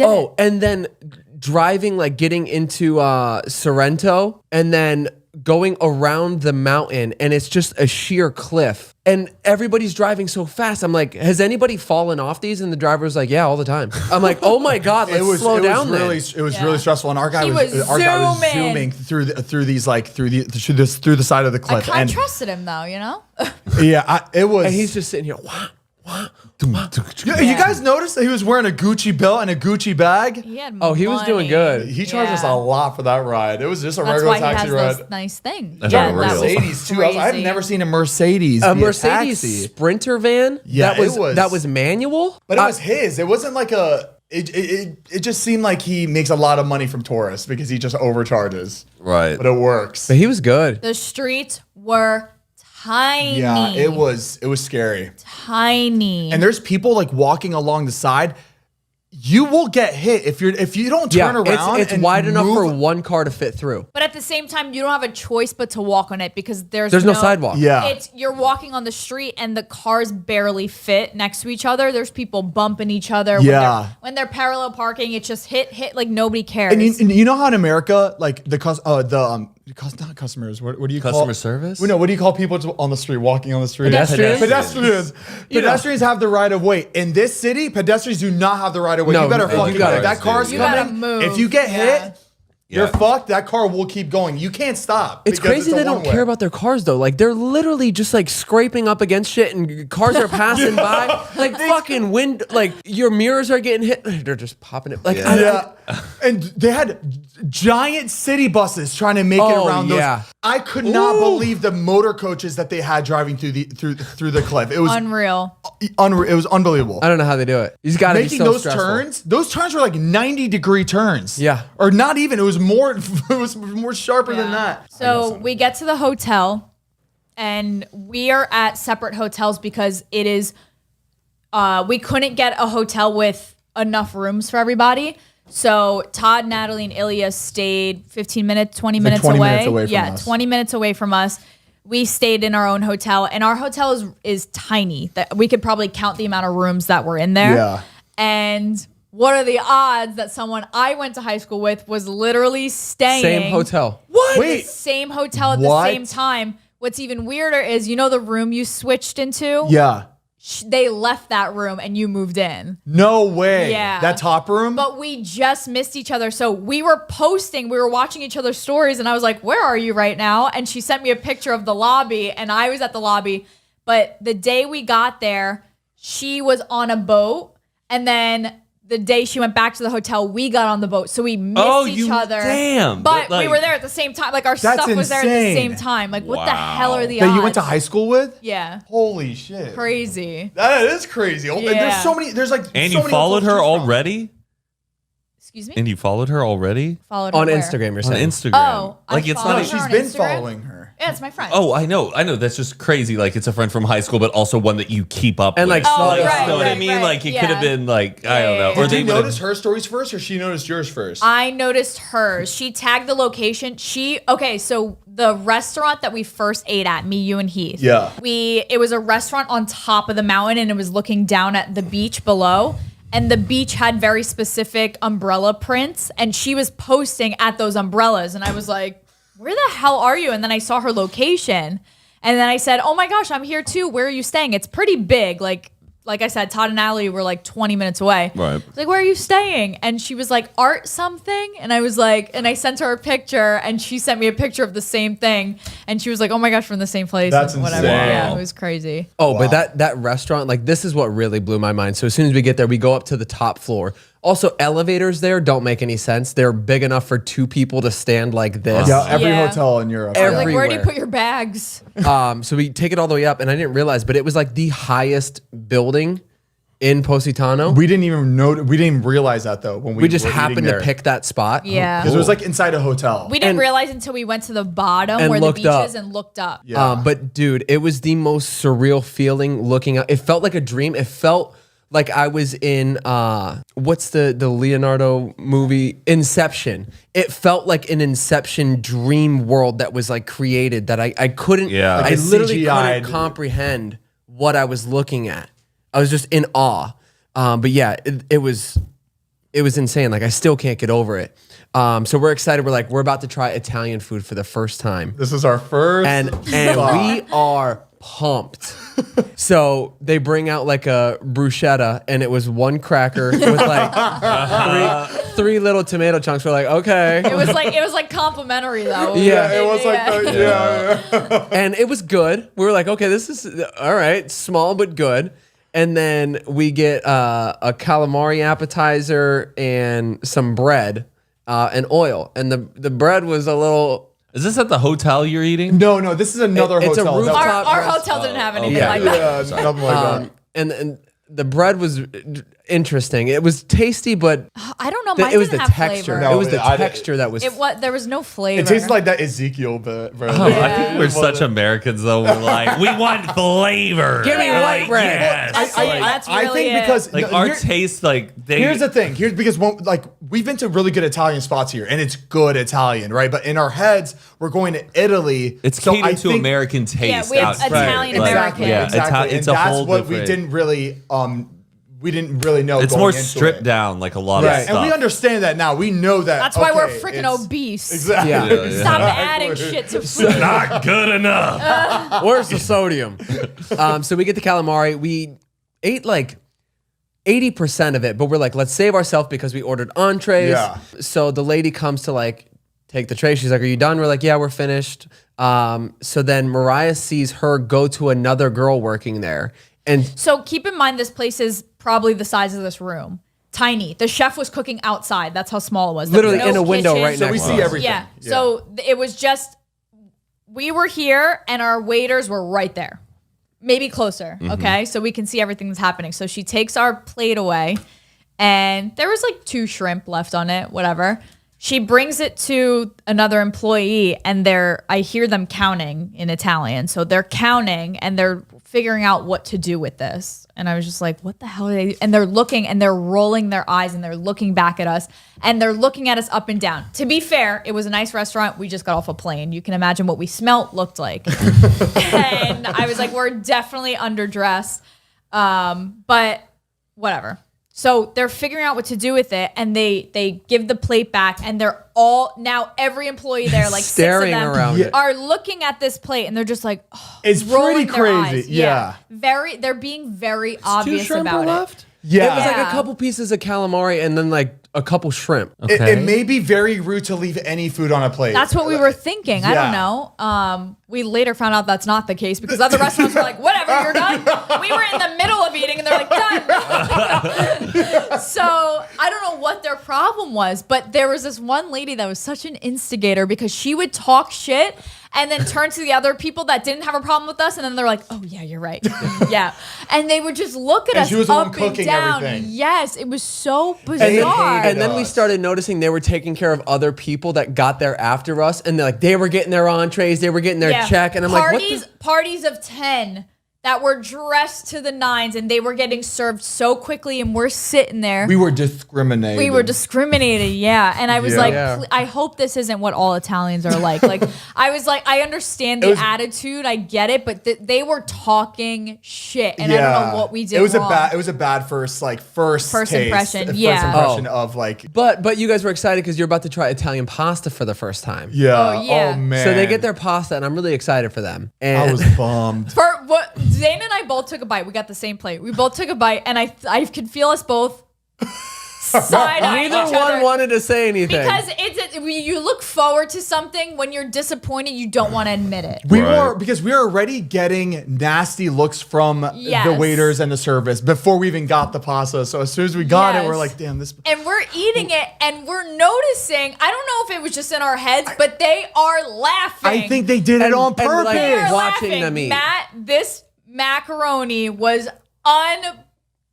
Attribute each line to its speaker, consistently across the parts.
Speaker 1: Oh, and then driving, like getting into Sorrento and then going around the mountain, and it's just a sheer cliff. And everybody's driving so fast. I'm like, has anybody fallen off these? And the driver was like, yeah, all the time. I'm like, oh my God, let's slow down.
Speaker 2: It was really stressful. And our guy was zooming through the side of the cliff.
Speaker 3: I trusted him though, you know?
Speaker 2: It was.
Speaker 1: And he's just sitting here,
Speaker 2: You guys noticed that he was wearing a Gucci belt and a Gucci bag?
Speaker 1: He was doing good.
Speaker 2: He charged us a lot for that ride. It was just a regular taxi ride.
Speaker 3: That's why he has those nice things.
Speaker 2: Mercedes too. I've never seen a Mercedes.
Speaker 1: A Mercedes Sprinter van.
Speaker 2: Yeah,
Speaker 1: that was manual,
Speaker 2: but it was his. It wasn't like a. It just seemed like he makes a lot of money from tourists because he just overcharges.
Speaker 4: Right,
Speaker 2: but it works.
Speaker 1: But he was good.
Speaker 3: The streets were tiny.
Speaker 2: Yeah, it was scary.
Speaker 3: Tiny.
Speaker 2: And there's people like walking along the side. You will get hit if you don't turn around.
Speaker 1: It's wide enough for one car to fit through.
Speaker 3: But at the same time, you don't have a choice but to walk on it because there's
Speaker 1: no sidewalk.
Speaker 2: Yeah,
Speaker 3: you're walking on the street and the cars barely fit next to each other. There's people bumping each other.
Speaker 2: Yeah,
Speaker 3: when they're parallel parking, it's just hit like nobody cares.
Speaker 2: And you know how in America, like not customers. What do you call
Speaker 4: customer service?
Speaker 2: No, what do you call people on the street walking on the street?
Speaker 1: Pedestrians.
Speaker 2: Pedestrians have the right of way. In this city, pedestrians do not have the right of way. No, you better fucking go. That car's coming. If you get hit, you're fucked. That car will keep going. You can't stop.
Speaker 1: It's crazy they don't care about their cars though. Like they're literally just like scraping up against shit and cars are passing by. Like fucking wind, like your mirrors are getting hit. They're just popping it. Like
Speaker 2: and they had giant city buses trying to make it around those. I could not believe the motor coaches that they had driving through the cliff. It was
Speaker 3: unreal.
Speaker 2: It was unbelievable.
Speaker 1: I don't know how they do it. You've got to be so stressful.
Speaker 2: Turns. Those turns were like 90-degree turns.
Speaker 1: Yeah,
Speaker 2: or not even. It was more. It was more sharper than that.
Speaker 3: So we get to the hotel, and we are at separate hotels because it is. We couldn't get a hotel with enough rooms for everybody. So Todd, Natalie, and Ilya stayed 15 minutes, 20 minutes away.
Speaker 2: 20 minutes away from us.
Speaker 3: 20 minutes away from us. We stayed in our own hotel, and our hotel is tiny. That we could probably count the amount of rooms that were in there.
Speaker 2: Yeah.
Speaker 3: And what are the odds that someone I went to high school with was literally staying
Speaker 1: same hotel?
Speaker 3: What? Wait, the same hotel at the same time. What's even weirder is the room you switched into?
Speaker 2: Yeah.
Speaker 3: They left that room and you moved in.
Speaker 2: No way.
Speaker 3: Yeah.
Speaker 2: That top room?
Speaker 3: But we just missed each other. So we were watching each other's stories, and I was like, where are you right now? And she sent me a picture of the lobby, and I was at the lobby. But the day we got there, she was on a boat, and then the day she went back to the hotel, we got on the boat. So we missed each other.
Speaker 4: Damn.
Speaker 3: But we were there at the same time. Like our stuff was there at the same time. Like what the hell are the odds?
Speaker 2: That you went to high school with?
Speaker 3: Yeah.
Speaker 2: Holy shit.
Speaker 3: Crazy.
Speaker 2: That is crazy. Yeah. There's so many. There's like.
Speaker 4: And you followed her already?
Speaker 3: Excuse me?
Speaker 4: And you followed her already?
Speaker 3: Followed her
Speaker 1: on
Speaker 3: where?
Speaker 1: Instagram, you're saying?
Speaker 4: On Instagram.
Speaker 3: Oh,
Speaker 4: like it's not.
Speaker 2: She's been following her.
Speaker 3: Yeah, it's my friend.
Speaker 4: Oh, I know. That's just crazy. Like it's a friend from high school, but also one that you keep up
Speaker 1: and
Speaker 4: with.
Speaker 1: like,
Speaker 4: you know what I mean? Like it could have been like I don't know.
Speaker 2: Or did you notice her stories first, or she noticed yours first?
Speaker 3: I noticed hers. She tagged the location. So the restaurant that we first ate at, me, you, and Heath.
Speaker 2: Yeah.
Speaker 3: It was a restaurant on top of the mountain, and it was looking down at the beach below. And the beach had very specific umbrella prints, and she was posting at those umbrellas, and I was like, where the hell are you? And then I saw her location, and then I said, oh my gosh, I'm here too. Where are you staying? It's pretty big. Like I said, Todd and Natalie were like 20 minutes away.
Speaker 4: Right.
Speaker 3: I was like, where are you staying? And she was like, art something? And I was like, and I sent her a picture, and she sent me a picture of the same thing. And she was like, oh my gosh, we're in the same place.
Speaker 2: That's
Speaker 3: whatever.
Speaker 2: insane.
Speaker 3: Yeah, it was crazy.
Speaker 1: Oh, wow. But that restaurant, like this is what really blew my mind. So as soon as we get there, we go up to the top floor. Also, elevators there don't make any sense. They're big enough for two people to stand like this.
Speaker 2: Yeah, every hotel in Europe.
Speaker 3: Like, where do you put your bags?
Speaker 1: So we take it all the way up, and I didn't realize, but it was like the highest building in Positano.
Speaker 2: We didn't even know. We didn't even realize that though when we
Speaker 1: just happened to pick that spot.
Speaker 3: Yeah,
Speaker 2: because it was like inside a hotel.
Speaker 3: We didn't realize until we went to the bottom where the beach is and looked up.
Speaker 1: Yeah. But dude, it was the most surreal feeling looking up. It felt like a dream. It felt like I was in what's the Leonardo movie, Inception. It felt like an Inception dream world that was like created that I couldn't.
Speaker 4: Yeah,
Speaker 1: I literally couldn't comprehend what I was looking at. I was just in awe. But yeah, it was it was insane. Like I still can't get over it. So we're excited. We're about to try Italian food for the first time.
Speaker 2: This is our first.
Speaker 1: And we are pumped. So they bring out like a bruschetta, and it was one cracker with like three little tomato chunks. We're like, okay.
Speaker 3: It was like complimentary though.
Speaker 1: Yeah,
Speaker 2: it was like yeah.
Speaker 1: And it was good. We were like, okay, this is all right, small but good. And then we get a calamari appetizer and some bread and oil. And the bread was a little.
Speaker 4: Is this at the hotel you're eating?
Speaker 2: No, this is another
Speaker 1: It's a
Speaker 2: hotel.
Speaker 1: rooftop
Speaker 3: Our hotel didn't have anything
Speaker 1: okay.
Speaker 3: like that.
Speaker 2: Yeah, nothing like that.
Speaker 1: And the bread was interesting. It was tasty, but
Speaker 3: I don't know. Mine
Speaker 1: it was the
Speaker 3: didn't have
Speaker 1: texture.
Speaker 3: flavor.
Speaker 1: It was the
Speaker 2: I-
Speaker 1: texture that was.
Speaker 3: There was no flavor.
Speaker 2: It tastes like that Ezekiel bread.
Speaker 4: Oh, I think we're such Americans though. We're like, we want flavor.
Speaker 1: Give me white bread.
Speaker 3: That's
Speaker 2: I
Speaker 3: really
Speaker 2: think
Speaker 3: it.
Speaker 2: because
Speaker 4: Like our taste, like they.
Speaker 2: Here's the thing. Because we've been to really good Italian spots here, and it's good Italian, right? But in our heads, we're going to Italy.
Speaker 4: It's
Speaker 2: so
Speaker 4: catered
Speaker 2: I
Speaker 4: to
Speaker 2: think-
Speaker 4: American taste.
Speaker 3: we have
Speaker 4: out here.
Speaker 3: Italian American.
Speaker 4: Yeah,
Speaker 2: Exactly.
Speaker 4: it's
Speaker 2: and
Speaker 4: a
Speaker 2: that's
Speaker 4: whole
Speaker 2: what
Speaker 4: different.
Speaker 2: we didn't really know.
Speaker 4: It's
Speaker 2: going
Speaker 4: more
Speaker 2: into
Speaker 4: stripped
Speaker 2: it.
Speaker 4: down, like a lot of
Speaker 2: Right,
Speaker 4: stuff.
Speaker 2: and we understand that now. We know that.
Speaker 3: That's why we're
Speaker 2: okay,
Speaker 3: freaking
Speaker 2: it's-
Speaker 3: obese.
Speaker 2: Exactly.
Speaker 1: Yeah.
Speaker 3: Stop adding shit to food.
Speaker 4: Not good enough.
Speaker 1: Where's the sodium? So we get the calamari. We ate like 80% of it, but we're like, let's save ourselves because we ordered entrees.
Speaker 2: Yeah.
Speaker 1: So the lady comes to like take the tray. She's like, are you done? We're like, yeah, we're finished. So then Mariah sees her go to another girl working there. And
Speaker 3: So keep in mind, this place is probably the size of this room. Tiny. The chef was cooking outside. That's how small it was. There
Speaker 1: Literally
Speaker 3: was no
Speaker 1: in a window
Speaker 3: kitchen.
Speaker 1: right
Speaker 2: So
Speaker 1: next
Speaker 2: we
Speaker 1: to
Speaker 2: see
Speaker 1: us.
Speaker 2: everything.
Speaker 3: Yeah. So it was just, we were here and our waiters were right there. Maybe closer. Okay. So we can see everything that's happening. So she takes our plate away and there was like 2 shrimp left on it, whatever. She brings it to another employee and I hear them counting in Italian. So they're counting and they're figuring out what to do with this. And I was just like, what the hell are they? And they're looking and they're rolling their eyes and they're looking back at us and they're looking at us up and down. To be fair, it was a nice restaurant. We just got off a plane. You can imagine what we smelt looked like. And I was like, we're definitely underdressed. But whatever. So they're figuring out what to do with it, and they give the plate back, and they're all now every employee there, like
Speaker 1: Staring
Speaker 3: 6 of them,
Speaker 1: around it.
Speaker 3: are looking at this plate, and they're just like, oh,
Speaker 2: It's
Speaker 3: rolling
Speaker 2: pretty
Speaker 3: their
Speaker 2: crazy.
Speaker 3: eyes.
Speaker 2: Yeah.
Speaker 3: They're being very obvious
Speaker 1: shrimp
Speaker 3: about
Speaker 1: were
Speaker 3: it.
Speaker 1: left?
Speaker 2: Yeah.
Speaker 1: It was like
Speaker 3: Yeah.
Speaker 1: a couple pieces of calamari and then like a couple shrimp.
Speaker 2: It may be very rude to leave any food on a plate.
Speaker 3: That's what we were thinking. I don't
Speaker 2: Yeah.
Speaker 3: know. We later found out that's not the case because other restaurants were like, whatever, you're done. We were in the middle of eating and they're like, done. So I don't know what their problem was, but there was this one lady that was such an instigator because she would talk shit and then turn to the other people that didn't have a problem with us, and then they're like, "Oh yeah, you're right, yeah," and they would just look at
Speaker 2: And
Speaker 3: us
Speaker 2: she was the one
Speaker 3: up and
Speaker 2: cooking
Speaker 3: down.
Speaker 2: everything.
Speaker 3: Yes, it was so
Speaker 2: they
Speaker 3: bizarre.
Speaker 2: hated
Speaker 1: And then we
Speaker 2: us.
Speaker 1: started noticing they were taking care of other people that got there after us, and they were getting their entrees, they were getting their check, and I'm like, what the?
Speaker 3: Parties of 10 that were dressed to the nines, and they were getting served so quickly, and we're sitting there.
Speaker 2: We were discriminated.
Speaker 3: We were discriminated, yeah. And I was
Speaker 2: Yeah.
Speaker 3: like,
Speaker 1: Yeah.
Speaker 3: I hope this isn't what all Italians are like. Like, I was like, I understand the attitude, I get it, but they were talking shit, and I don't know what we did
Speaker 2: It was
Speaker 3: wrong.
Speaker 2: It was a bad first taste,
Speaker 3: impression,
Speaker 2: First
Speaker 3: yeah.
Speaker 2: impression of like.
Speaker 1: But you guys were excited because you're about to try Italian pasta for the first time.
Speaker 2: Yeah.
Speaker 3: Oh, yeah.
Speaker 2: Oh man.
Speaker 1: So they get their pasta, and I'm really excited for them. And
Speaker 2: I was bummed.
Speaker 3: For what Zane and I both took a bite. We got the same plate. We both took a bite, and I could feel us both side-eyeing
Speaker 1: neither
Speaker 3: each
Speaker 1: one
Speaker 3: other.
Speaker 1: wanted to say anything.
Speaker 3: Because you look forward to something when you're disappointed, you don't want to admit it.
Speaker 2: We were already getting nasty looks from the waiters and the service before we even got the pasta. So as soon as we got it, we're like, damn, this.
Speaker 3: And we're eating it, and we're noticing. I don't know if it was just in our heads, but they are laughing.
Speaker 2: I think they did it
Speaker 1: And-
Speaker 2: on
Speaker 1: and,
Speaker 2: purpose.
Speaker 1: like,
Speaker 3: they are
Speaker 1: watching
Speaker 3: laughing.
Speaker 1: them eat.
Speaker 3: Matt, this macaroni was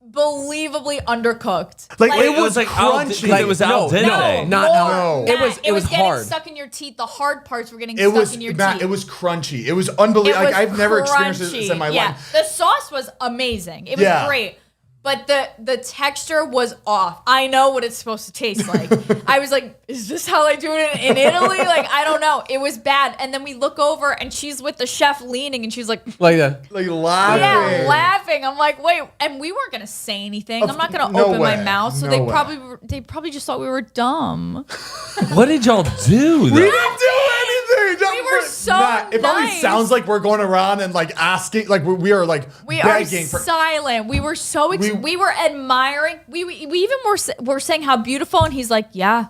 Speaker 3: unbelievably undercooked.
Speaker 2: Like,
Speaker 4: It
Speaker 2: it was
Speaker 4: was like
Speaker 2: crunchy.
Speaker 4: it was al dente.
Speaker 3: No,
Speaker 1: Not
Speaker 3: more.
Speaker 1: al-
Speaker 3: Matt,
Speaker 1: it was
Speaker 3: getting
Speaker 1: hard.
Speaker 3: stuck in your teeth. The hard parts were getting
Speaker 2: It
Speaker 3: stuck
Speaker 2: was
Speaker 3: in your
Speaker 2: Matt.
Speaker 3: teeth.
Speaker 2: It was crunchy. It was unbelievable.
Speaker 3: It was
Speaker 2: Like I've never experienced
Speaker 3: crunchy.
Speaker 2: this in my
Speaker 3: yeah.
Speaker 2: life.
Speaker 3: The sauce was amazing. It was
Speaker 2: Yeah.
Speaker 3: great. but the texture was off. I know what it's supposed to taste like. I was like, is this how they do it in Italy? Like, I don't know. It was bad. And then we look over and she's with the chef leaning and she's like
Speaker 1: that.
Speaker 2: Like laughing.
Speaker 3: Yeah, laughing. I'm like, wait, and we weren't gonna say anything. I'm not gonna open my mouth. So they probably just thought we were dumb.
Speaker 4: What did y'all do?
Speaker 2: We didn't do anything.
Speaker 3: We were so
Speaker 2: It probably sounds like we're going around and like asking, like we are like begging.
Speaker 3: We are silent. We were so we were admiring. We even were saying how beautiful, and he's like, yeah.